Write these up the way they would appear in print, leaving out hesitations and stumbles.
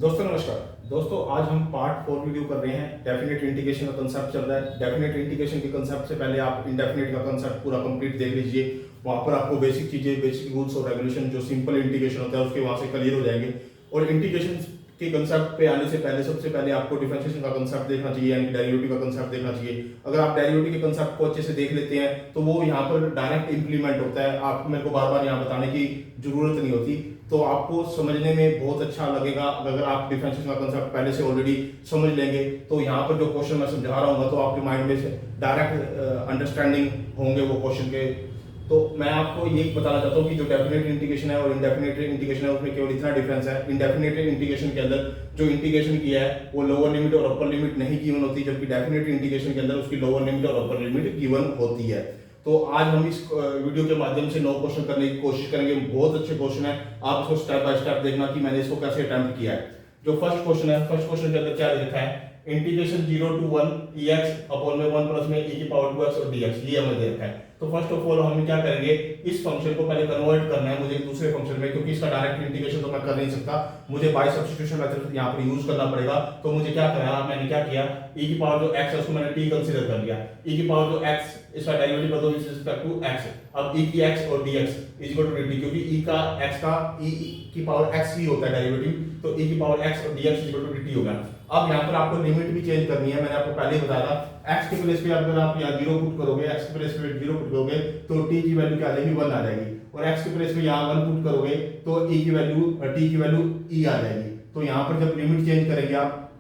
दोस्तों नमस्कार। दोस्तों आज हम पार्ट 4 वीडियो कर रहे हैं। डेफिनेट इंटीग्रेशन का कंसेप्ट चल रहा है। डेफिनेट इंटीग्रेशन के कंसेप्ट से पहले आप इंडेफिनेट का कंसेप्ट पूरा कंप्लीट देख लीजिए। वहां पर आपको बेसिक चीजें, बेसिक रूल्स और रेगुलेशन जो सिंपल इंटीग्रेशन होता है उसके वहां से क्लियर हो जाएंगे। और इंटीग्रेशन के कंसेप्ट पे आने से पहले सबसे पहले आपको डिफरेंशिएशन का कंसेप्ट देखना चाहिए, यानी डेरिवेटिव का कंसेप्ट देखना चाहिए। अगर आप डेरिवेटिव के कंसेप्ट को अच्छे से देख लेते हैं तो वो यहाँ पर डायरेक्ट इंप्लीमेंट होता है। आपको मेरे को बार बार यहाँ बताने की जरूरत नहीं होती, तो आपको समझने में बहुत अच्छा लगेगा। अगर आप डिफरेंशिएशन का कंसेप्ट पहले से ऑलरेडी समझ लेंगे तो यहाँ पर जो क्वेश्चन मैं समझा रहा हूँ तो आपके माइंड में डायरेक्ट अंडरस्टैंडिंग होंगे वो क्वेश्चन के। तो मैं आपको ये बताना चाहता हूँ कि जो डेफिनेट इंटीग्रेशन है और इंडेफिनेट इंटीग्रेशन है उसमें केवल इतना डिफरेंस है। इंडेफिनेट इंटीग्रेशन के अंदर जो इंटीग्रेशन किया है वो लोअर लिमिट और अपर लिमिट नहीं गिवन होती, जबकि डेफिनेट इंटीग्रेशन के अंदर उसकी लोअर लिमिट और अपर लिमिट गिवन होती है। तो आज हम इस वीडियो के माध्यम से 9 क्वेश्चन करने की कोशिश करेंगे। बहुत अच्छे क्वेश्चन है, आप इसको स्टेप बाय स्टेप देखना कि मैंने इसको कैसे अटेम्प्ट किया है। जो फर्स्ट क्वेश्चन है, फर्स्ट क्वेश्चन के अंदर क्या लिखा है, इंटीग्रेशन 0 to 1 एक्स अपॉन में 1 प्लस में e की पावर 2x और dx, ये हमें दे रखा है। तो फर्स्ट ऑफ ऑल हम क्या करेंगे, इस फंक्शन को पहले कन्वर्ट करना है मुझे दूसरे फंक्शन में, क्योंकि इसका डायरेक्ट इंटीग्रेशन तो मैं कर नहीं सकता, मुझे बाय सब्स्टिट्यूशन मेथड यहाँ पर यूज करना पड़ेगा। तो मुझे क्या करना है, मैंने क्या किया, e की पावर जो x है उसको मैंने t कंसीडर कर लिया। e की पावर जो x, इसका डेरिवेटिव बदलो विद रिस्पेक्ट टू x। अब e की x और dx is equal to dt, क्योंकि e का x का e की पावर x ही होता है डेरिवेटिव, तो e की पावर x और dx is equal to dt होगा। अब यहाँ पर आपको लिमिट भी चेंज करनी है, मैंने आपको पहले ही बताया था। x के प्लेस पे अगर आप यहाँ 0 पुट करोगे, x के प्लेस पे 0 पुट करोगे तो t की वैल्यू क्या आ जाएगी, 1 आ जाएगी। और x के प्लेस पे यहाँ 1 पुट करोगे तो e की वैल्यू, t की वैल्यू e आ जाएगी। तो यहाँ पर जब लिमिट चेंज करेंगे आप,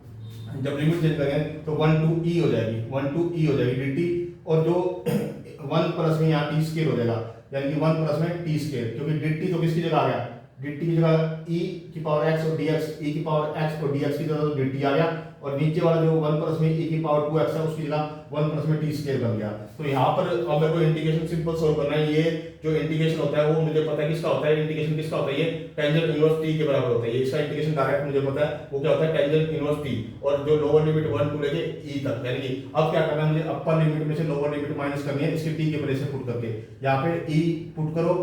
जब लिमिट चेंज करेंगे तो 1 to e हो जाएगी, 1 to e हो जाएगी dt। और जो 1 प्लस में यहाँ t स्केयर हो जाएगा, यानी कि 1 प्लस में t स्केयर, क्योंकि dt तो किसकी जगह आ गया, dt की जगह e की पावर x और dx, e की पावर x और dx की जगह तो dt आ गया। और नीचे वाला जो 1 प्लस में e की पावर 2x है उसकी जगह 1 प्लस में t स्केयर बन गया। तो यहाँ पर अब मेरे को इंटीग्रेशन सिंपल सॉल्व करना है। ये जो इंटीग्रेशन होता है वो मुझे पता है किसका होता है, इंटीग्रेशन किसका होता है, ये टेंजेंट इनवर्स t के बराबर होता है। ये इसका इंटीग्रेशन डायरेक्ट मुझे पता है वो क्या होता है, टेंजेंट इनवर्स t। और जो लोअर लिमिट 1 टू लेके e तक, यानी कि अब क्या करना है, मुझे अपर लिमिट में से लोअर लिमिट माइनस करनी है इसके t के प्लेस से पुट करके। यहाँ पे e पुट करो,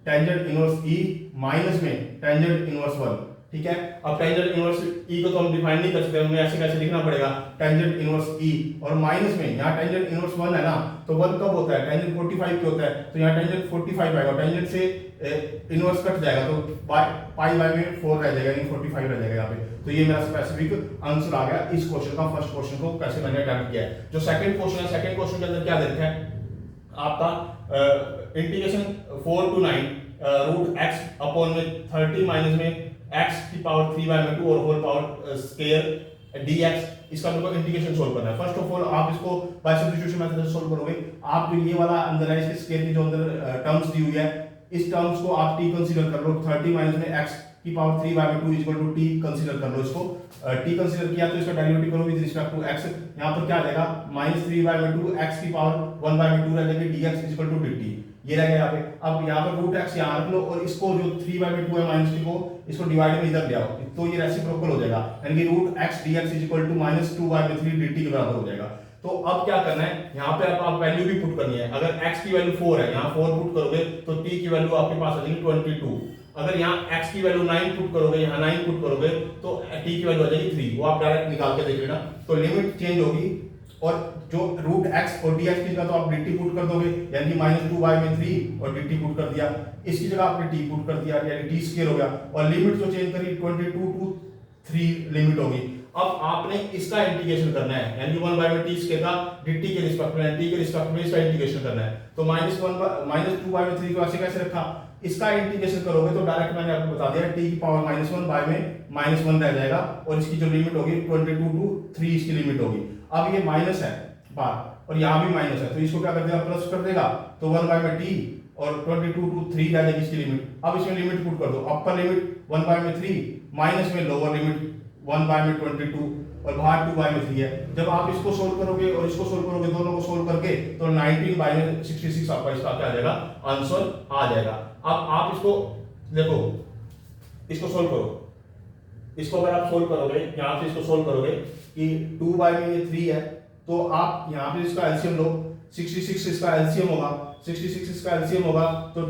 टेंजेंट इनवर्स e माइनस में टेंजेंट इनवर्स 1, ठीक है। अब टेंजेंट इनवर्स e को तो हम डिफाइन नहीं कर सकते, हमें ऐसे कैसे लिखना पड़ेगा, टेंजेंट इनवर्स e और माइनस में यहाँ टेंजेंट इनवर्स 1 है ना, तो 1 कब होता है, टेंजेंट 45 पे होता है, तो यहाँ टेंजेंट 45 आएगा, टेंजेंट से इनवर्स कट जाएगा तो पाई बाय में 4 रह जाएगा, यानी 45 रह जाएगा यहाँ पे। तो ये मेरा स्पेसिफिक आंसर आ गया इस क्वेश्चन का, फर्स्ट क्वेश्चन को कैसे मैंने अटेम्प्ट किया है। जो सेकंड क्वेश्चन है, सेकंड क्वेश्चन के अंदर क्या देखा है आपका, integration 4 to 9 root x upon में 30 माइनस में x की पावर 3 बाय में 2 और होल पावर स्क्वायर dx, इसका मेरे को इंटीग्रेशन सोल्व करना है। फर्स्ट ऑफ ऑल आप इसको बाय सब्स्टिट्यूशन मेथड से सोल्व करोगे। आप जो ये वाला अंदर है, इसके स्क्वायर की जो अंदर टर्म्स दी हुई है, इस टर्म्स को आप t कंसीडर कर लो। 30 माइनस में x की पावर 3 बाय में 2 इक्वल टू t कंसीडर कर लो। इसको t कंसीडर किया तो इसका डेरिवेटिव करो विद रिस्पेक्ट टू x। यहां पर क्या आ जाएगा, -3 बाय में 2 x की पावर 1 बाय में 2 रह जाएगी, dx इक्वल टू dt, ये रह गया यहाँ पे। अब यहाँ पर रूट x यहाँ रख लो और इसको जो 3 बाय में 2 है माइनस t को, इसको डिवाइड में इधर ले आओ, तो ये रेसिप्रोकल हो जाएगा, यानी कि root x dx equal to -2 by में 3 dt के बराबर हो जाएगा। तो अब क्या करना है, यहाँ पे आप वैल्यू भी पुट करनी है। अगर x की वैल्यू 4 है, यहाँ 4 पुट करोगे तो t की वैल्यू आपके पास आ जाएगी 22। अगर यहाँ x की वैल्यू 9 पुट करोगे, यहाँ 9 पुट करोगे तो t की वैल्यू आ जाएगी 3, वो आप डायरेक्ट निकाल के देख लेना। तो लिमिट चेंज होगी और जो रूट x और dx की जगह तो आप dt पुट कर दोगे, यानी कि -2 बाय में 3 और dt पुट कर दिया, इसकी जगह आपने t पुट कर दिया, यानी t स्क्वायर हो गया। और लिमिट जो चेंज करी 22 to 3 लिमिट होगी। अब आपने इसका इंटीग्रेशन करना है, यानी कि 1 बाय में t स्क्वायर का dt के रिस्पेक्ट में, t के रिस्पेक्ट में इसका इंटीग्रेशन करना है। तो -2 बाय में 3 को ऐसे कैसे रखा, इसका इंटीग्रेशन करोगे तो डायरेक्ट मैंने आपको बता दिया t की पावर -1 बाय में -1 रह जाएगा और इसकी जो लिमिट होगी 22 to 3 इसकी लिमिट होगी। अब ये माइनस है बार और यहाँ भी माइनस है, तो इसको क्या कर देगा, प्लस कर देगा, तो 1 बाय में t और 22 to 3 रह जाएगी इसकी लिमिट। अब इसमें लिमिट पुट कर दो, अपर लिमिट 1 बाय में 3 माइनस में लोअर लिमिट 1 बाय में 22 और बाहर 2 बाय में 3 है। जब आप इसको सोल्व करोगे और इसको सोल्व करोगे, दोनों को सोल्व करके, तो 19 बाय में 66 आपका इसका क्या आ जाएगा, आंसर आ जाएगा। अब आप इसको देखो, इसको सोल्व करो, इसको अगर आप सोल्व करोगे, यहाँ से इसको सोल्व करोगे कि 2 बाय में ये 3 है, तो आप यहाँ पे इसका एलसीएम लो, 66 इसका एलसीएम होगा, 66 इसका एलसीएम होगा तो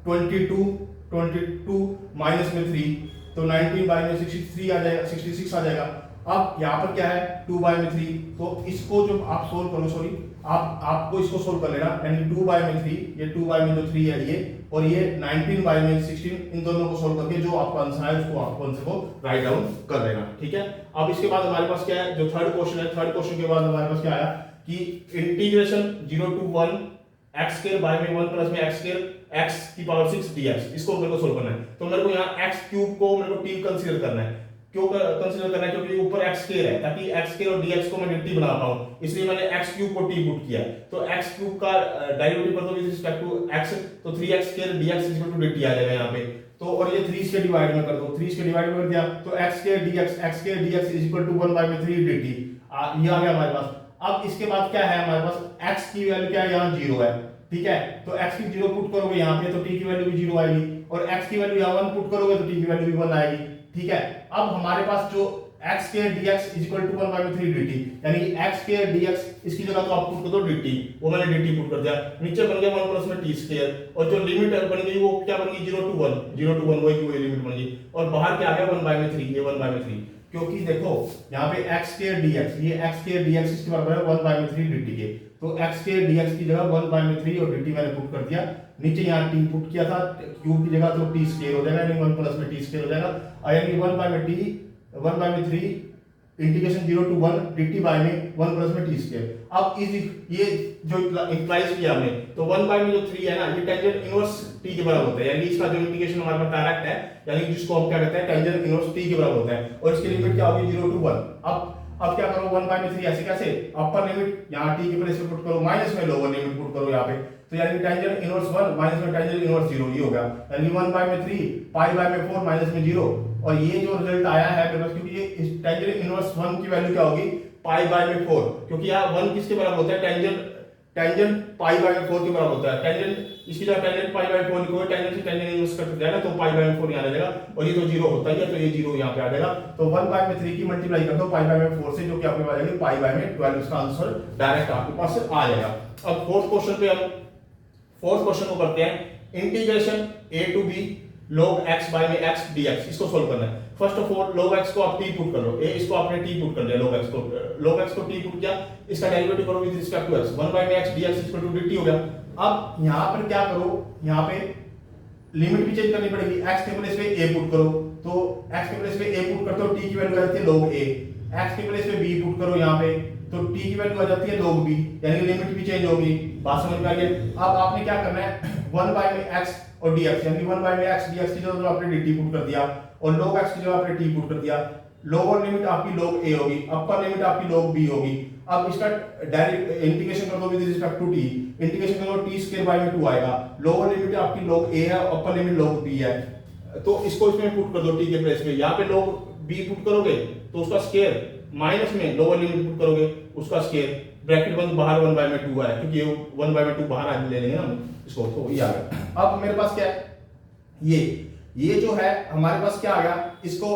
22 माइनस में 3 तो 19 बाई में 63 आ जाएगा, 66 आ जाएगा। अब यहाँ पर क्या है 2 बाई में 3, तो इसको जो आप सोल्व करो, सॉरी आपको इसको सोल्व कर लेना, यानी 2 बाई में 3, ये 2 बाई में जो 3 है ये, और ये 19 बाई में 16, इन दोनों को सोल्व करके जो आपका आंसर है उसको आपको आंसर को राइट डाउन कर लेना, ठीक है। अब इसके बाद हमारे पास क्या है, जो थर्ड क्वेश्चन है, थर्ड क्वेश्चन के बाद हमारे पास क्या आया कि integration 0 to 1 x square by में 1 प्लस में x स्क्वायर x की पावर 6 dx, इसको मेरे को सोल्व करना है। तो मेरे को यहाँ x क्यूब को मेरे को t कंसीडर करना है। क्यों कंसीडर करना है, क्योंकि ऊपर x स्क्वायर है, ताकि x स्क्वायर और dx को मैं dt बना पाऊं, इसलिए मैंने x क्यूब को t पुट किया है। तो x क्यूब का डेरिवेटिव कर दो विद रिस्पेक्ट टू x, तो 3x square dx equal to dt आ जाएगा यहाँ पे। तो और ये 3 से डिवाइड में कर दो, 3 से डिवाइड कर दिया तो x square dx is equal to 1/3 dt, ये आ गया हमारे पास। अब इसके बाद क्या है हमारे पास, x की वैल्यू क्या है, यहाँ 0 है, ठीक है। तो x की 0 पुट करोगे यहाँ पे तो t की वैल्यू भी 0 आएगी, और x की वैल्यू यहाँ 1 पुट करोगे तो t की वैल्यू भी 1 आएगी, ठीक है। अब हमारे पास जो x square dx is equal to 1/3 dt, यानी x स्क्वायर dx इसकी जगह तो आप पुट कर दो dt, वो मैंने dt पुट कर दिया, नीचे बन गया 1 प्लस में t स्क्वायर, और जो लिमिट बन गई वो क्या बन गई 0 to 1, 0 to 1 वही लिमिट बन गई, और बाहर क्या आ गया 1/3, ये 1/3, क्योंकि देखो यहाँ पे x स्क्वायर dx, ये x स्क्वायर dx इसके बराबर है 1/3 dt के, तो x स्क्वायर dx की जगह 1/3 और dt मैंने पुट कर दिया, नीचे यहाँ t पुट किया था, क्यूब की जगह तो t स्क्वायर हो जाएगा, यानी 1 प्लस में t स्क्वायर हो जाएगा, यानी 1/3 इंटीग्रेशन 0 to 1 dt बाय में 1 प्लस में t स्क्वायर। अब इस ये जो इंप्लाइज किया हमने, तो 1 बाय में जो 3 है ना, ये टेंजेंट इनवर्स t के बराबर होता है, यानी इसका जो इंटीग्रेशन हमारे पास डायरेक्ट है, यानी जिसको हम क्या कहते हैं टेंजेंट इनवर्स t के बराबर होता है, और इसकी लिमिट क्या होगी 0 to 1। अब क्या करो 1/3 ऐसे कैसे, अपर लिमिट यहाँ t के प्लेस पे पुट करो, माइनस में लोअर लिमिट पुट करो यहाँ पे, तो यानी टेंजेंट इनवर्स 1 माइनस में टेंजेंट इनवर्स 0, ये हो गया, यानी 1/3 पाई बाय में 4 माइनस में 0, और ये जो रिजल्ट आया है मेरे पास, क्योंकि ये टेंजेंट इनवर्स 1 की वैल्यू क्या होगी पाई बाय में 4, क्योंकि यहाँ 1 किसके बराबर होता है, टेंजेंट पाई बाय में 4 के बराबर होता है, टेंजेंट इसकी जगह टेंजेंट पाई बाय 4 लिखोगे, टेंजेंट से टेंजेंट इनवर्स कट जाएगा तो पाई बाय में 4 यहाँ आ जाएगा, और ये तो 0 होता ही है, तो ये 0 यहाँ पे आ जाएगा, तो 1/3 की मल्टीप्लाई कर दो पाई बाय में 4 से, जो कि आपके पास आ जाएगी पाई बाय में 12, इसका आंसर डायरेक्ट आपके पास आ जाएगा। अब फोर्थ क्वेश्चन पे हम फोर्थ क्वेश्चन को करते हैं, integration a to b log x by में x dx, इसको सोल्व करना है। First of all log x को आप t पुट कर लो, इसको आपने t पुट कर दिया, log x को t पुट किया, इसका डेरिवेटिव करो with respect to x, 1 by में x dx equal to dt हो गया। अब यहाँ पर क्या करो, यहाँ पे लिमिट भी चेंज करनी पड़ेगी, x के प्लेस पे a पुट करो, तो x के प्लेस पे a पुट करते हो t की वैल्यू आ जाती है log a, x के प्लेस पे b पुट करो यहाँ पे, तो t की वैल्यू आ जाती है log b, यानी लिमिट भी चेंज होगी, बात समझ में आ गई। अब आपने क्या करना है 1 बाय में x और dx, यानी 1 बाय में x dx की जगह आपने dt पुट कर दिया, और log x की जगह आपने t पुट कर दिया, लोअर लिमिट आपकी log a होगी, अपर लिमिट आपकी log b होगी। अब इसका डायरेक्ट इंटीग्रेशन कर दो with respect to t, integration करो t स्क्वायर बाय में 2 आएगा, लोअर लिमिट आपकी log a है, अपर लिमिट log b है, तो इसको इसमें पुट कर दो t के प्लेस में, यहाँ पे log b पुट करोगे तो उसका स्क्वायर, माइनस में लोअर लिमिट पुट करोगे उसका स्क्वायर, ब्रैकेट बंद, बाहर 1 बाय में 2 है, क्योंकि 1 बाय में 2 बाहर आ ले लेंगे ना इसको, तो ये आ गया। अब मेरे पास क्या है, ये जो है हमारे पास क्या आ गया, इसको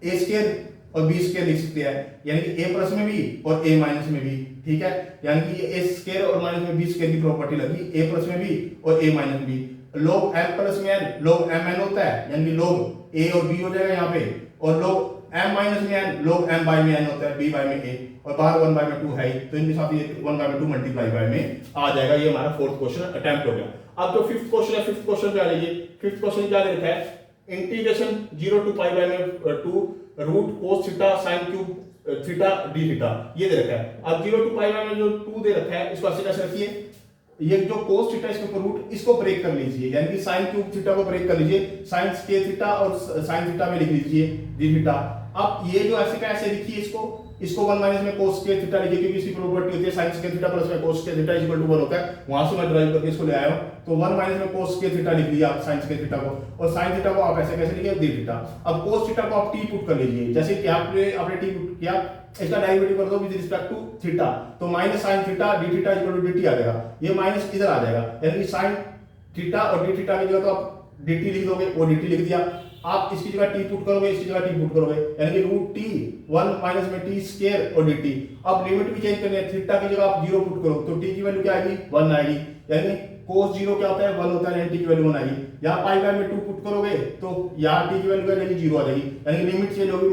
a स्क्वायर और b स्क्वायर लिख सकते हैं, यानी कि a प्लस में भी और a माइनस में भी, ठीक है, यानी कि ये a स्क्वायर और माइनस में b स्क्वायर की प्रॉपर्टी लगी, a प्लस में भी और a माइनस में भी, log m प्लस में n log mn होता है, यानी कि log a और b हो जाएगा यहाँ पे, और log m माइनस में n log m बाय में n होता है, b बाय में a, और बाहर 1 बाय में 2 है ही, तो इनके साथ ये 1 बाय में 2 मल्टीप्लाई बाय में आ जाएगा। ये हमारा फोर्थ क्वेश्चन अटेम्प्ट हो गया। अब जो फिफ्थ क्वेश्चन है, फिफ्थ क्वेश्चन पे आ जाइए। फिफ्थ क्वेश्चन क्या दे रखा है, इंटीग्रेशन 0 to पाई बाय में 2 root cos theta sin cube theta d theta, ये दे रखा है। अब 0 to पाई बाय में जो 2 दे रखा है, इसको ऐसे कैसे रखिए, ये जो कोस थीटा इसके ऊपर रूट, इसको ब्रेक कर लीजिए, यानी कि sin क्यूब थीटा को ब्रेक कर लीजिए, sin k थीटा और sin थीटा में लिख लीजिए d थीटा। अब ये जो ऐसे का ऐसे लिखिए, इसको 1 माइनस में cos k थीटा लिखिए, क्योंकि इसकी प्रॉपर्टी होती है sin k थीटा प्लस में cos k theta equal to 1 होता है, वहां से मैं ड्राइव करके इसको ले आया हूं, तो 1 माइनस में cos k थीटा लिख लिया आप sin k थीटा को, और sin थीटा को आप ऐसे कैसे लिखिए d थीटा। अब cos थीटा को आप t पुट कर लीजिए, जैसे कि आपने t पुट किया, इसका डेरिवेटिव कर दो विद रिस्पेक्ट टू थीटा, तो minus sin theta d theta equal to dt आ जाएगा, ये माइनस इधर आ जाएगा, यानी कि sin थीटा और d थीटा की जगह तो आप dt लिख दोगे, वो dt लिख दिया, आप इसकी जगह t पुट करोगे, इसकी जगह t पुट करोगे, यानी कि रूट t 1 माइनस में t स्क्वायर और dt। अब लिमिट भी चेंज करनी है, थीटा की जगह आप 0 पुट करो तो t की वैल्यू क्या आएगी 1 आएगी, यानी cos 0 क्या होता है 1 होता है, यानी टी की वैल्यू 1 आएगी। यहाँ पाई बाय में 2 पुट करोगे तो यहाँ टी की वैल्यू क्या रहेगी 0 आ जाएगी, यानी लिमिट चेंज होगी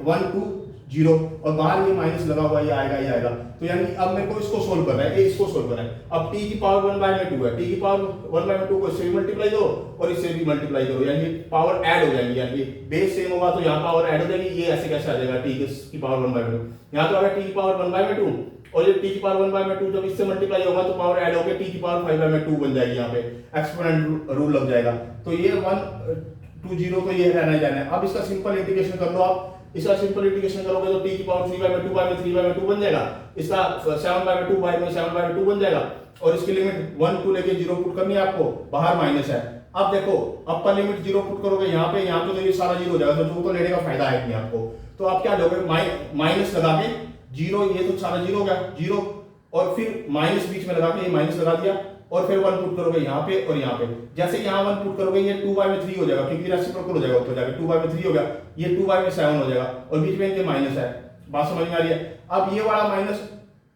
1 to 0 और बाहर ये माइनस लगा हुआ ये आएगा। तो यानी अब मेरे को इसको सोल्व करना है, इसको सोल्व करना है। अब टी की पावर 1 बाय में 2 है, टी की पावर 1 बाय में 2 को इससे भी मल्टीप्लाई करो और इससे भी मल्टीप्लाई करो, यानी पावर ऐड हो जाएंगी, यानी बेस सेम होगा तो यहाँ पावर ऐड हो जाएगी। ये ऐसे कैसे आ जाएगा टी की पावर 1 बाय में 2, यहाँ तो अगर टी की पावर 1 बाय में 2 और ये टी की पावर 1 बाय में 2 जब इससे मल्टीप्लाई होगा तो पावर ऐड होकर टी की पावर 5 बाय में 2 बन जाएगी, यहाँ पे एक्सपोनेंट रूल लग जाएगा। तो ये 1 to 0 तो ये रहना ही रहना है। अब इसका सिंपल इंटीग्रेशन कर लो आप, इसका सिंपल इंटीग्रेशन करोगे तो टी की पावर 3 बाय में 2 बाय में 3 बाय में 2 बन जाएगा, इसका 7 बाय में 2 बाय में 7 बाय में 2 बन जाएगा और इसकी लिमिट 1 to लेके 0 पुट करनी है आपको, बाहर माइनस है। अब देखो अपर लिमिट 0 पुट करोगे यहाँ पे तो ये सारा 0 हो जाएगा, तो 2 तो लेने का फायदा है नहीं आपको। तो आप क्या लोगे माइनस लगा के 0, ये तो सारा 0 हो गया 0 और फिर माइनस बीच में लगा के ये माइनस लगा दिया और फिर 1 पुट करोगे यहाँ पे और यहाँ पे। जैसे यहाँ 1 पुट करोगे ये 2 बाय में 3 हो जाएगा, क्योंकि रेसिप्रोकल हो जाएगा ऊपर जाके, 2 बाय में 3 हो गया, ये 2 बाय में 7 हो जाएगा और बीच में इनके माइनस है। बात समझ में आ रही है? अब ये वाला माइनस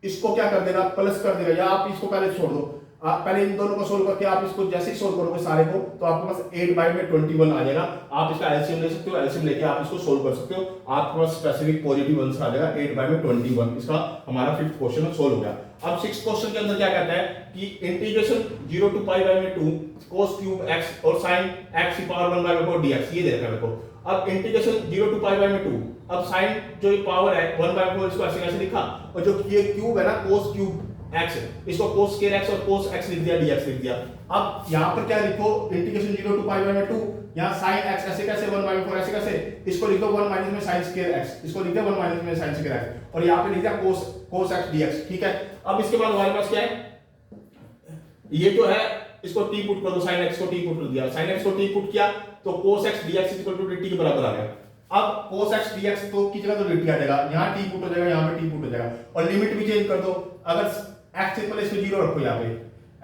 इसको क्या कर देगा, प्लस कर देगा, या आप इसको पहले छोड़ दो, आप पहले इन दोनों को सोल्व करके आप इसको जैसे ही सोल्व करोगे सारे को तो आपके पास 8 बाय में 21 आ जाएगा। आप इसका एलसीएम ले सकते हो, एलसीएम लेके आप इसको सोल्व कर सकते हो, आपके पास स्पेसिफिक पॉजिटिव आंसर आ जाएगा 8 बाय में 21। इसका हमारा 5th क्वेश्चन सोल्व हो गया। अब 6th क्वेश्चन के अंदर क्या कहता है कि इंटीग्रेशन 0 to पाई बाय में 2 cos क्यूब x और sin x की पावर 1 बाय में 4 dx, ये दे रखा है मेरे को। अब इंटीग्रेशन 0 to पाई बाय में 2, अब sin जो ये पावर है 1 बाय 4 इसको ऐसे कैसे लिखा, और जो ये क्यूब है ना cos क्यूब x, इसको cos स्क्वायर x और cos x लिख दिया, dx लिख दिया। अब यहाँ पर क्या लिखो, इंटीग्रेशन 0 to पाई बाय में 2, यहाँ sin x ऐसे कैसे 1 बाय 4 ऐसे कैसे, इसको लिख दो 1 माइनस में sin स्क्वायर x, इसको लिख दो 1 माइनस में sin स्क्वायर x और यहाँ पे लिख दिया cos x dx, ठीक है। अब इसके बाद हमारे पास क्या है, ये जो है इसको t पुट कर दो, sin x को t पुट कर दिया, sin x को t पुट किया तो cos x dx dt के बराबर आ गया। अब cos x dx तो की जगह तो dt आ जाएगा, यहाँ t पुट हो जाएगा, यहाँ पे t पुट हो जाएगा और लिमिट भी चेंज कर दो। अगर x के प्लेस पे 0 रखो, यहाँ पे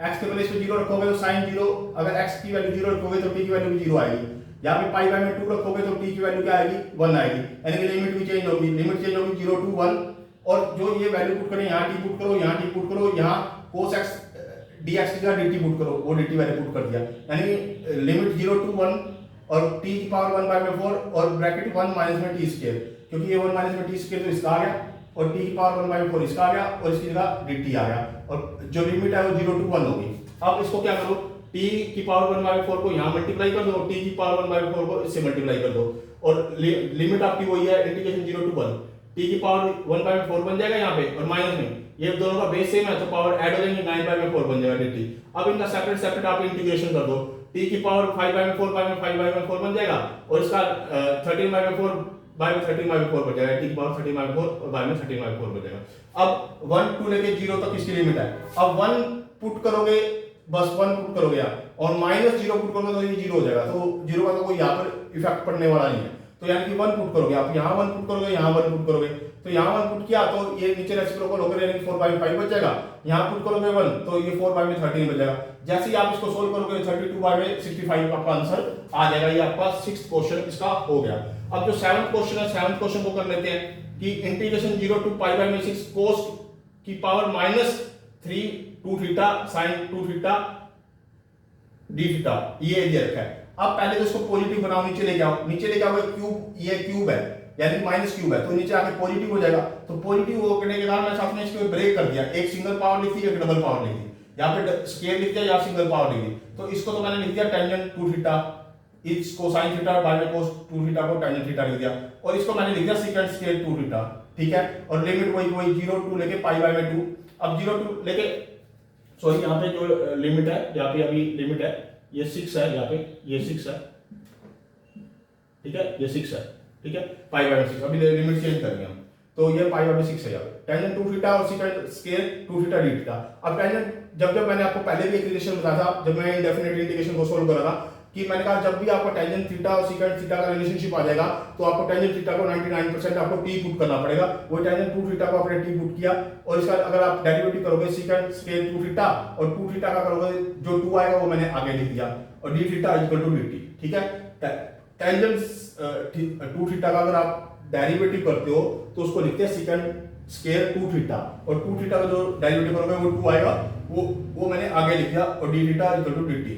x के प्लेस पे 0 रखोगे तो sin 0, अगर x की वैल्यू 0 रखोगे तो t की वैल्यू भी 0 आएगी। यहाँ पे पाई बाय में 2 रखोगे तो t की वैल्यू क्या आएगी 1 आएगी, यानी कि लिमिट भी चेंज होगी, लिमिट चेंज होगी 0 to 1 और जो ये वैल्यू पुट करें यहाँ t पुट करो, यहाँ t पुट करो, यहाँ cos x dx की जगह dt पुट करो, वो dt वैल्यू पुट कर दिया, यानी लिमिट 0 to 1 और t की पावर 1 बाय में 4 और ब्रैकेट 1 माइनस में t स्क्वायर, क्योंकि ये 1 माइनस में t स्क्वायर तो इसका आ गया और t की पावर 1 बाय में 4 इसका आ गया और इसकी जगह dt आ गया और जो लिमिट है वो 0 to 1 होगी। अब इसको क्या करो, t की पावर 1 बाय 4 को यहाँ मल्टीप्लाई कर दो, t की पावर 1 बाय 4 को इससे मल्टीप्लाई कर दो और लिमिट आपकी वही है इंटीग्रेशन 0 to 1, t की पावर 1 बाय 4 बन जाएगा यहाँ पे और माइनस में ये दोनों का बेस सेम है तो पावर ऐड हो जाएंगे, 9 बाय में 4 बन जाएगा dt। अब इनका सेपरेट सेपरेट आप इंटीग्रेशन कर दो, t की पावर 5 बाय में 4 बाय में 5 बाय में 4 बन जाएगा और इसका 13 बाय में 4 बाय में 13 बाय में 4 बन जाएगा, t की पावर 13 बाय में 4 और बाय में 13 बाय में 4 बन जाएगा। अब 1 to लेके 0 तक इसकी लिमिट है, अब 1 पुट करोगे, बस 1 पुट करोगे आप और माइनस 0 पुट करोगे तो ये 0 हो जाएगा, तो 0 का तो कोई यहाँ पर इफेक्ट पड़ने वाला नहीं है। तो यानी कि 1 पुट करोगे आप, यहाँ 1 पुट करोगे, यहाँ 1 पुट करोगे, तो यहाँ 1 पुट किया तो ये नीचे रेसिप्रोकल होकर यानी 4 बाय में 5 बच जाएगा, यहाँ पुट करोगे 1 तो ये 4 बाय में 13 बच जाएगा। जैसे ही आप इसको सोल्व करोगे 32 बाय में 65 आपका आंसर आ जाएगा। ये आपका 6th क्वेश्चन इसका हो गया। अब जो 7th क्वेश्चन है, 7th क्वेश्चन को कर लेते हैं कि इंटीग्रेशन 0 to पाई बाय में 6 cos की power -3 2 theta sin 2 theta d theta, ये दे रखा है। अब पहले तो इसको पॉजिटिव बनाओ, नीचे लेके आओ, नीचे लेके आओ क्यूब, ये क्यूब है यानी माइनस क्यूब है तो नीचे आके पॉजिटिव हो जाएगा, तो पॉजिटिव होने के कारण मैं साथ में इसको ब्रेक कर दिया, एक सिंगल पावर लिख दी, एक डबल पावर लिख दी, यहाँ पे स्क्वायर लिख दिया, यहाँ सिंगल पावर लिख दी, तो इसको तो मैंने लिख दिया टेंजेंट 2 थीटा, इसको sin थीटा बाय में cos 2 थीटा को टेंजेंट थीटा लिख दिया और इसको मैंने लिख दिया सेकंड स्क्वायर 2 थीटा, ठीक है। और लिमिट वही 0 to लेके पाई बाय में 2, अब 0 to लेके सॉरी यहाँ पे जो लिमिट है, यहाँ पे अभी लिमिट है ये 6 है, यहाँ पे ये 6 है, ठीक है, ये 6 है, ठीक है, पाई बाय में 6, अभी लिमिट चेंज करेंगे हम, तो ये पाई बाय में 6 है, यहाँ पे टेंजेंट 2 थीटा और second square 2 theta d theta. अब टेंजेंट जब मैंने आपको पहले भी एक रिलेशन बताया था, जब मैं इंडेफिनिट इंटीग्रेशन को सोल्व कर रहा था कि मैंने कहा जब भी आपको टेंजेंट थीटा और सेकंड थीटा का रिलेशनशिप आ जाएगा तो आपको टेंजेंट थीटा को 99% आपको t पुट करना पड़ेगा, वो टेंजेंट 2 थीटा को आपने t पुट किया और इसका अगर आप डेरिवेटिव करोगे सेकंड स्क्वायर 2 थीटा और 2 थीटा का करोगे जो 2 आएगा वो मैंने आगे लिख दिया और d theta equal to dt, ठीक है। टेंजेंट 2 थीटा का अगर आप डेरिवेटिव करते हो तो उसको लिखते हैं सेकंड स्क्वायर 2 थीटा और 2 थीटा का जो डेरिवेटिव करोगे वो 2 आएगा, वो मैंने आगे लिख दिया, और d theta equal to d t.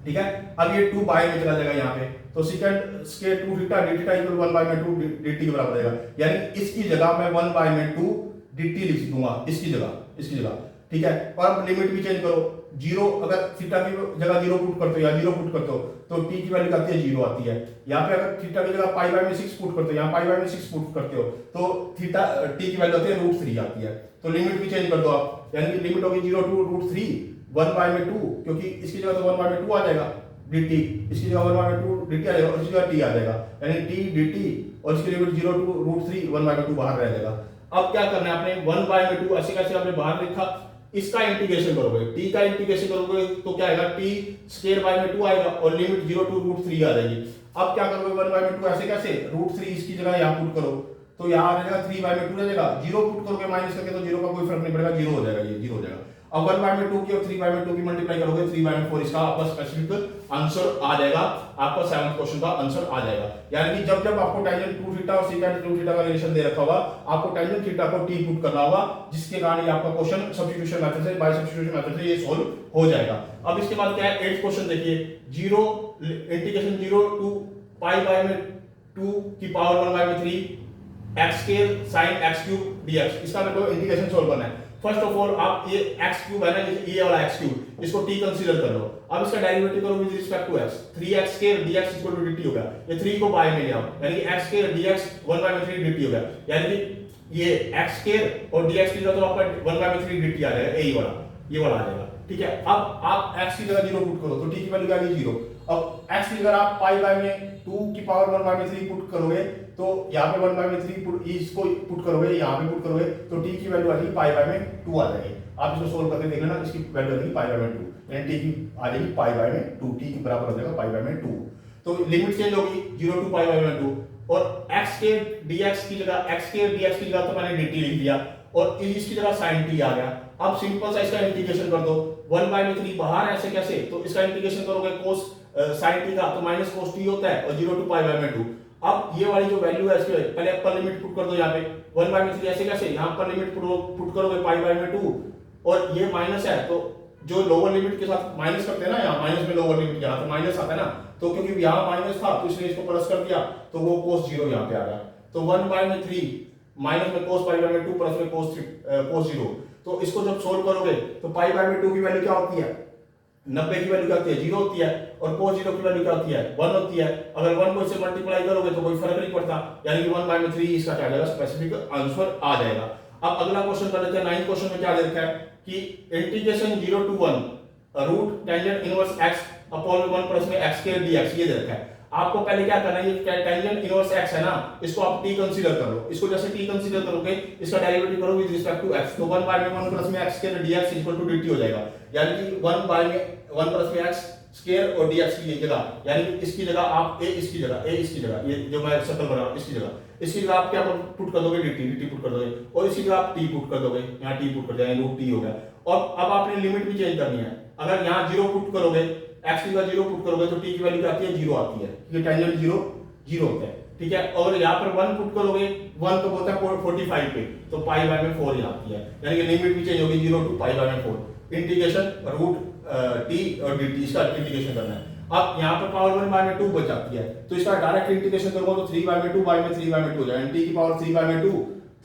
ठीक है, अब ये 2 बाय में चला जाएगा यहाँ पे, तो second square 2 theta d theta equal 1 by में 2 डी टी के बराबर रहेगा। यानी इसकी जगह मैं 1 बाय में 2 डी टी लिख दूंगा इसकी जगह। ठीक है, और अब लिमिट भी चेंज करो, 0 अगर थीटा की जगह 0 पुट करते हो या 0 पुट करते हो तो टी की वैल्यू आती है 0 आती है। यहाँ पे अगर थीटा की जगह पाई बाय में 6 पुट करते हो, यहाँ पाई बाय में 6 पुट करते हो तो थीटा टी की वैल्यू आती है √3 आती है। तो लिमिट भी चेंज कर दो आप, यानी कि लिमिट होगी 0 टू √3 1 बाय में 2, क्योंकि इसकी जगह तो 1 बाय में 2 आ जाएगा dt, इसकी जगह 1 बाय में 2 dt आ जाएगा और इसकी जगह t आ जाएगा, यानी t dt और इसकी लिमिट 0 टू √3 1 बाय में 2 बाहर रह जाएगा। अब क्या करना है आपने, 1 बाय में 2 ऐसे कैसे आपने बाहर लिखा, इसका इंटीग्रेशन करोगे, t का इंटीग्रेशन करोगे तो क्या आएगा, t स्क्वायर बाय में 2 आएगा और लिमिट 0 टू √3 आ जाएगी। अब क्या करोगे, 1 बाय में 2 ऐसे कैसे, √3 इसकी जगह यहाँ पुट करो तो यहाँ आ जाएगा 3 बाय में 2 रह जाएगा, 0 पुट करोगे माइनस करके तो 0 का कोई फर्क नहीं पड़ेगा, 0 हो जाएगा, ये 0 हो जाएगा। अब 1 बाय में 2 की और 3 बाय में 2 की मल्टीप्लाई करोगे 3 बाय में 4, इसका आपका स्पेसिफिक आंसर आ जाएगा, आपका 7th क्वेश्चन का आंसर आ जाएगा। यानी कि जब आपको टेंजेंट 2 थीटा और सेकंड 2 थीटा का रिलेशन दे रखा होगा, आपको टेंजेंट थीटा को t पुट करना होगा, जिसके कारण ये आपका क्वेश्चन सब्स्टिट्यूशन मेथड से, बाय सब्स्टिट्यूशन मेथड से ये सॉल्व हो जाएगा। अब इसके बाद क्या है, 8th क्वेश्चन देखिए, 0 इंटीग्रेशन 0 टू पाई बाय में 2 की पावर 1 बाय में 3 x square sin x cube dx, इसका मेरे को इंटीग्रेशन सॉल्व करना है। फर्स्ट ऑफ ऑल आप ये x क्यूब है ना, ये वाला x क्यूब, इसको t कंसीडर कर लो। अब इसका डेरिवेटिव करो with respect to x, 3x square dx equal to dt हो गया, ये 3 को बाय में ले आओ, यानी कि x स्क्वायर dx 1 बाय में 3 dt हो गया, यानी कि ये x स्क्वायर और dx की जगह तो आपका 1 बाय में 3 dt आ जाएगा, ये वाला आ जाएगा। ठीक है, अब आप x की जगह 0 पुट करो तो t की वैल्यू आ गई 0। अब x की जगह आप पाई बाय में 2 की पावर 1 बाय में 3 पुट करोगे तो यहाँ पे 1 बाय में 3 पुट, इसको पुट करोगे, यहाँ पे पुट करोगे तो t की वैल्यू आ जाएगी पाई बाय में 2 आ जाएगी। आप इसको सोल्व करके देख लेना, इसकी वैल्यू आ जाएगी पाई बाय में 2, यानी t की आ जाएगी पाई बाय में 2, t के बराबर हो जाएगा पाई बाय में 2। तो लिमिट चेंज होगी 0 टू पाई बाय में 2, और x के dx की जगह x के dx की जगह तो मैंने dt लिख दिया और इसकी जगह sin t आ गया। अब सिंपल सा इसका इंटीग्रेशन कर दो, 1 बाय में 3 बाहर ऐसे कैसे, तो इसका इंटीग्रेशन करोगे cos sin t का तो माइनस cos t होता है और 0 टू पाई बाय में 2। अब ये वाली जो वैल्यू है इसके पहले अपर लिमिट पुट कर दो, यहाँ पे 1 बाय में 3 ऐसे कैसे, यहाँ पर लिमिट पुट करोगे पाई बाय में 2 और ये माइनस है तो जो लोअर लिमिट के साथ माइनस करते हैं ना, यहाँ माइनस में लोअर लिमिट यहाँ तो माइनस आता है ना, तो क्योंकि यहाँ माइनस था तो इसलिए इसको प्लस कर दिया तो वो cos 0 यहाँ पे आ गया। तो 1 बाय में 3 माइनस में cos पाई बाय में 2 प्लस में cos 0, तो इसको जब सोल्व करोगे तो पाई बाय में 2 की वैल्यू क्या होती है, 90 की वैल्यू क्या होती है, 0 होती है, और cos 0 की वैल्यू क्या होती है, 1 होती है। अगर 1 को इससे मल्टीप्लाई करोगे तो कोई फर्क नहीं पड़ता, यानी कि 1 बाय में 3 इसका क्या आ जाएगा, स्पेसिफिक आंसर आ जाएगा। अब अगला क्वेश्चन कर लेते हैं, 9th क्वेश्चन में क्या दे रखा है कि integration 0 to 1 root tangent inverse x upon 1 plus में x स्क्वायर dx, ये दे रखा है। आपको पहले क्या करना है, ये टेंजेंट इनवर्स x है ना, इसको आप t कंसीडर कर लो, इसको जैसे t कंसीडर करोगे इसका डेरिवेटिव करो विद रिस्पेक्ट टू x, तो 1 बाय में 1 प्लस में x square dx equal to dt हो जाएगा, यानी कि 1 बाय में 1 प्लस में x स्क्वायर और dx की जगह, यानी कि इसकी जगह आप a इसकी जगह ये जो मैं सर्कल बना रहा हूं इसकी जगह आप क्या पुट कर दोगे, dt पुट कर दोगे, और इसकी जगह आप t पुट कर दोगे, यहाँ t पुट कर दिया √t हो गया। और अब आपने लिमिट भी चेंज करनी है, अगर यहाँ 0 पुट करोगे, x की जगह 0 पुट करोगे तो t की वैल्यू क्या आती है, 0 आती है, क्योंकि टेंजेंट 0 होता है। ठीक है, और यहाँ पर 1 पुट करोगे, 1 तो होता है 45 पे, तो पाई बाय में 4 आती है, यानी कि लिमिट भी चेंज होगी 0 टू पाई बाय में 4, इंटीग्रेशन रूट t और dt, इसका इंटीग्रेशन करना है। अब यहाँ पर पावर 1 बाय में 2 बच जाती है, तो इसका डायरेक्ट इंटीग्रेशन करूंगा तो 3 बाय में 2 बाय में 3 बाय में 2 हो जाएगा, t की पावर 3 बाय में 2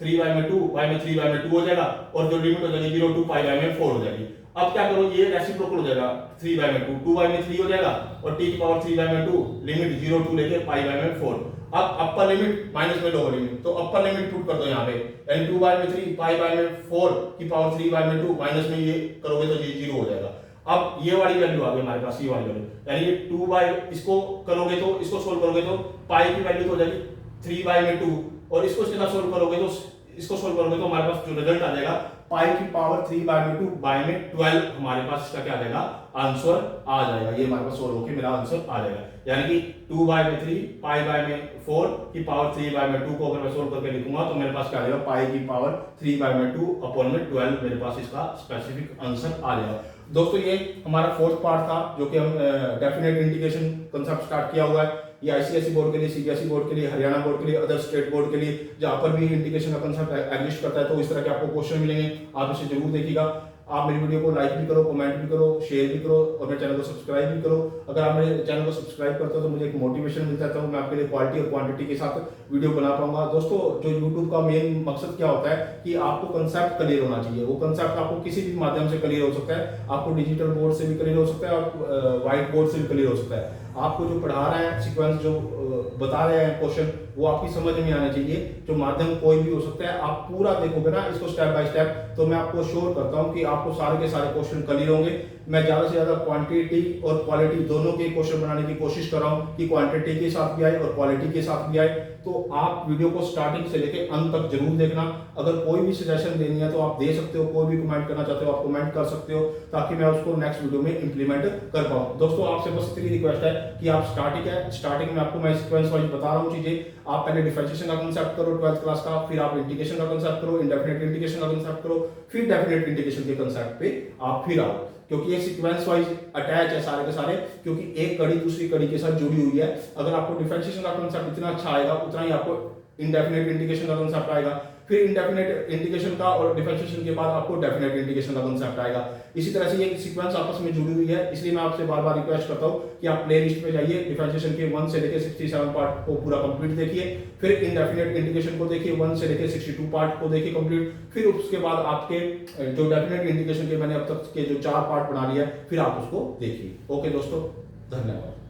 3 बाय में 2 बाय में 3 बाय में 2 हो जाएगा, और जो लिमिट हो जाएगी 0 टू पाई बाय में 4 हो जाएगी। अब क्या करो, ये रेसिप्रोकल हो जाएगा, 3 बाय में 2 बाय में 3 हो जाएगा, और t की पावर 3 बाय में 2 लिमिट 0 टू लेके पाई बाय में 4। अब अपर लिमिट माइनस में लोअर लिमिट, तो अपर लिमिट पुट कर दो यहाँ पे, यानी 2 बाय में 3 पाई बाय में 4 की पावर 3 बाय में 2 माइनस में ये करोगे तो ये 0 हो जाएगा। अब ये वाली वैल्यू आ गई हमारे पास, ये वाली वैल्यू, यानी ये 2 बाय, इसको करोगे तो इसको सोल्व करोगे तो पाई की वैल्यू तो हो जाएगी 3 बाय में 2, और इसको इसके साथ सोल्व करोगे तो इसको सोल्व करोगे तो हमारे पास जो रिजल्ट आ जाएगा पाई की पावर 3 बाय में 2 बाय में 12, हमारे पास इसका क्या आ जाएगा, आंसर आ जाएगा, ये हमारे पास सोल्व होके मेरा आंसर आ जाएगा, यानी कि 2 बाय में 3 पाई बाय में 4 की पावर 3 बाय में 2 को अगर मैं सोल्व करके लिखूंगा तो मेरे पास क्या आ जाएगा, पाई की पावर 3 बाय में 2 अपॉन में 12, मेरे पास इसका स्पेसिफिक आंसर आ जाएगा। दोस्तों ये हमारा 4th पार्ट था, जो कि हम डेफिनेट इंटीग्रेशन कंसेप्ट स्टार्ट किया हुआ है, ये आईसीएसई बोर्ड के लिए, सीबीएसई बोर्ड के लिए, हरियाणा बोर्ड के लिए, अदर स्टेट बोर्ड के लिए, जहां पर भी इंटीग्रेशन का कंसेप्ट एग्जिस्ट करता है तो इस तरह के आपको क्वेश्चन मिलेंगे, आप इसे जरूर देखिएगा। आप मेरी वीडियो को लाइक भी करो, कमेंट भी करो, शेयर भी करो और मेरे चैनल को सब्सक्राइब भी करो। अगर आप मेरे चैनल को सब्सक्राइब करते हो तो मुझे एक मोटिवेशन मिलता है, तो मैं आपके लिए क्वालिटी और क्वांटिटी के साथ वीडियो बना पाऊंगा। दोस्तों जो यूट्यूब का मेन मकसद क्या होता है कि आपको कंसेप्ट क्लियर होना चाहिए। वो कंसेप्ट आपको किसी भी माध्यम से क्लियर हो सकता है, आपको डिजिटल बोर्ड से भी क्लियर हो सकता है और व्हाइट बोर्ड से भी क्लियर हो सकता है। आपको जो पढ़ा रहे हैं सीक्वेंस, जो बता रहे हैं क्वेश्चन, वो आपकी समझ में आना चाहिए। जो माध्यम कोई भी हो सकता है, आप पूरा देखोगे ना इसको स्टेप बाय स्टेप, तो मैं आपको श्योर करता हूं कि आपको सारे के सारे क्वेश्चन क्लियर होंगे। मैं ज्यादा से ज्यादा क्वांटिटी और क्वालिटी दोनों के क्वेश्चन बनाने की कोशिश कर रहा हूं कि क्वांटिटी के साथ भी आए और क्वालिटी के साथ भी आए। तो आप वीडियो को स्टार्टिंग से लेकर अंत तक जरूर देखना। अगर कोई भी सजेशन देनी है तो आप दे सकते हो, कोई भी कमेंट करना चाहते हो आप कमेंट कर सकते हो, ताकि मैं उसको नेक्स्ट वीडियो में इंप्लीमेंट कर पाऊं। दोस्तों आपसे बस इतनी रिक्वेस्ट है कि आप स्टार्टिंग में आपको मैं सीक्वेंस वाइज बता रहा हूं चीजें। आप पहले डिफरेंशिएशन का कांसेप्ट करो 12th क्लास का, फिर आप इंटीग्रेशन का कांसेप्ट करो, इंडेफिनिट इंटीग्रेशन का कांसेप्ट करो, फिर डेफिनेट इंटीग्रेशन के कांसेप्ट पे आप फिर आओ, क्योंकि ये सीक्वेंस वाइज अटैच है सारे के सारे, क्योंकि एक कड़ी दूसरी कड़ी के साथ जुड़ी हुई है। अगर आपको डिफरेंशिएशन का कांसेप्ट इतना अच्छा आएगा, उतना ही आपको इंडेफिनिट इंटीग्रेशन का कांसेप्ट आएगा, फिर इंडेफिनिट इंटीग्रेशन का और डिफरेंशिएशन के बाद आपको डेफिनेट इंटीग्रेशन का कांसेप्ट आएगा। इसी तरह से ये सीक्वेंस आपस में जुड़ी हुई है। इसलिए मैं आपसे बार बार रिक्वेस्ट करता हूं कि आप प्ले लिस्ट में जाइए, डिफरेंशिएशन के 1 से लेकर 67 पार्ट को पूरा कंप्लीट देखिए, फिर इंडेफिनिट इंटीग्रेशन को देखिए 1 से लेकर 62 पार्ट को देखिए कंप्लीट, फिर उसके बाद आपके जो डेफिनेट इंटीग्रेशन के मैंने अब तक के जो 4 पार्ट बना लिया है, फिर आप उसको देखिए। ओके दोस्तों, धन्यवाद।